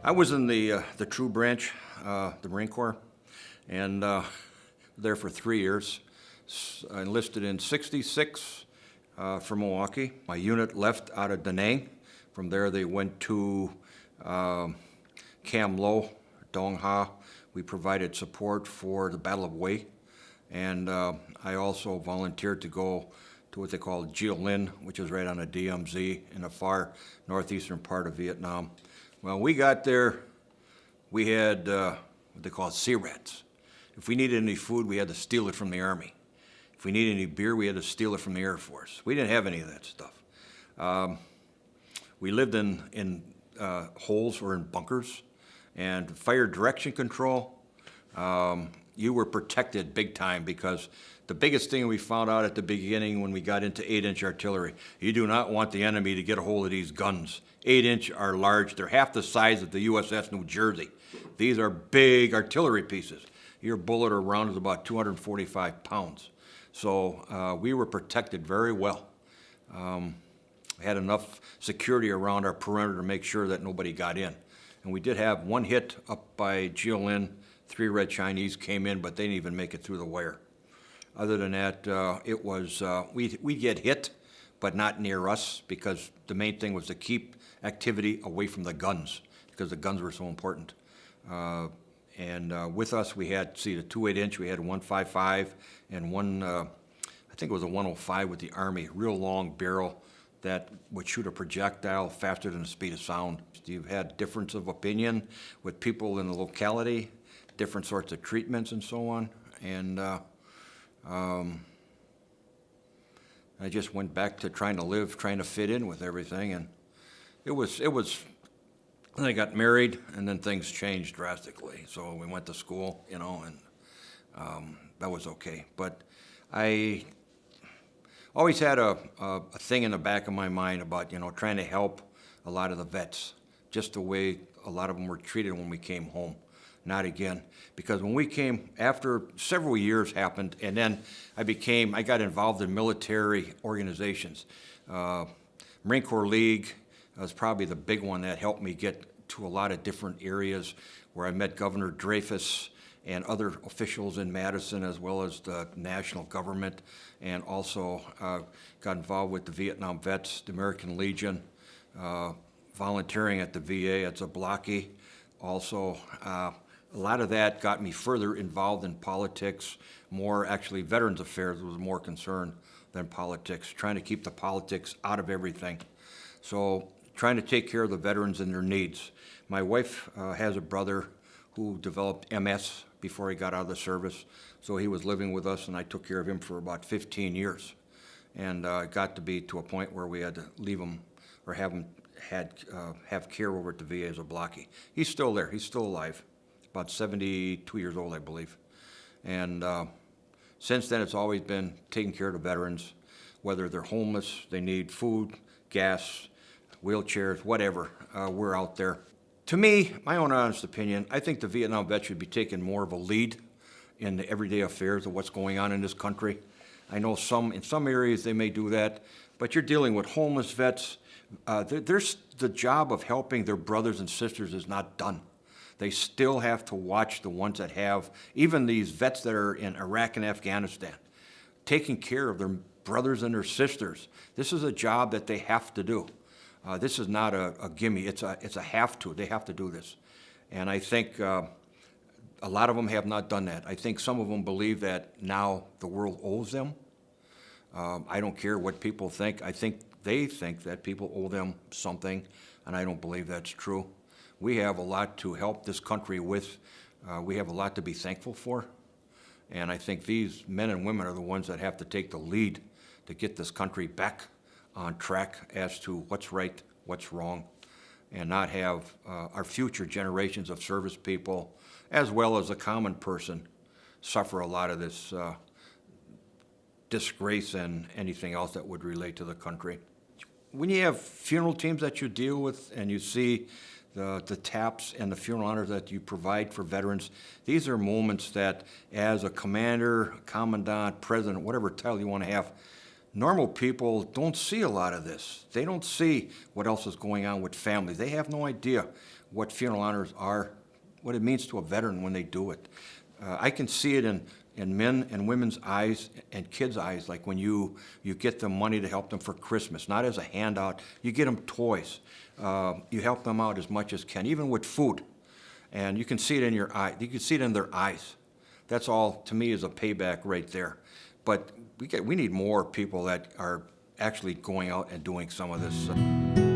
I was in the True Branch, the Marine Corps, and there for 3 years. I enlisted in '66 from Milwaukee. My unit left out of Da Nang. From there, they went to Cam Lo, Dong Ha. We provided support for the Battle of Hue, and I also volunteered to go to what they call Jilin, which is right on the DMZ in the far northeastern part of Vietnam. Well, we got there, we had what they call sea rats. If we needed any food, we had to steal it from the Army. If we needed any beer, we had to steal it from the Air Force. We didn't have any of that stuff. We lived in holes or in bunkers, and fire direction control, you were protected big time, because the biggest thing we found out at the beginning when we got into 8-inch artillery, you do not want the enemy to get a hold of these guns. 8-inch are large. They're half the size of the USS New Jersey. These are big artillery pieces. Your bullet or round is about 245 pounds. So we were protected very well. We had enough security around our perimeter to make sure that nobody got in. And we did have one hit up by Jilin. 3 Red Chinese came in, but they didn't even make it through the wire. Other than that, it was, we'd get hit, but not near us, because the main thing was to keep activity away from the guns, because the guns were so important. And with us, we had, the 2.8-inch, we had 1.55 and one, I think it was a 105 with the Army, real long barrel that would shoot a projectile faster than the speed of sound. You've had difference of opinion with people in the locality, different sorts of treatments and so on. And I just went back to trying to live, trying to fit in with everything. And it was, then I got married, and then things changed drastically. So we went to school, and that was okay. But I always had a thing in the back of my mind about, trying to help a lot of the vets, just the way a lot of them were treated when we came home. Not again, because when we came, after several years happened, and then I got involved in military organizations. Marine Corps League was probably the big one that helped me get to a lot of different areas, where I met Governor Dreyfus and other officials in Madison, as well as the national government, and also got involved with the Vietnam vets, the American Legion, volunteering at the VA at Zablocki. Also, a lot of that got me further involved in politics, more actually Veterans Affairs was more concerned than politics, trying to keep the politics out of everything. So trying to take care of the veterans and their needs. My wife has a brother who developed MS before he got out of the service, so he was living with us, and I took care of him for about 15 years. And it got to be to a point where we had to leave him or have him have care over at the VA as a Zablocki. He's still there. He's still alive. About 72 years old, I believe. And since then, it's always been taking care of the veterans, whether they're homeless, they need food, gas, wheelchairs, whatever. We're out there. To me, my own honest opinion, I think the Vietnam vets should be taking more of a lead in the everyday affairs of what's going on in this country. I know in some areas they may do that, but you're dealing with homeless vets. There's the job of helping their brothers and sisters is not done. They still have to watch the ones that have, even these vets that are in Iraq and Afghanistan, taking care of their brothers and their sisters. This is a job that they have to do. This is not a gimme, it's a have to. They have to do this. And I think a lot of them have not done that. I think some of them believe that now the world owes them. I don't care what people think. I think they think that people owe them something, and I don't believe that's true. We have a lot to help this country with. We have a lot to be thankful for. And I think these men and women are the ones that have to take the lead to get this country back on track as to what's right, what's wrong, and not have our future generations of service people, as well as the common person, suffer a lot of this disgrace and anything else that would relate to the country. When you have funeral teams that you deal with and you see the taps and the funeral honors that you provide for veterans, these are moments that, as a commander, commandant, president, whatever title you want to have, normal people don't see a lot of this. They don't see what else is going on with families. They have no idea what funeral honors are, what it means to a veteran when they do it. I can see it in men and women's eyes and kids' eyes, like when you get them money to help them for Christmas, not as a handout. You get them toys. You help them out as much as can, even with food. And you can see it in your eye. You can see it in their eyes. That's all, to me, is a payback right there. But we need more people that are actually going out and doing some of this.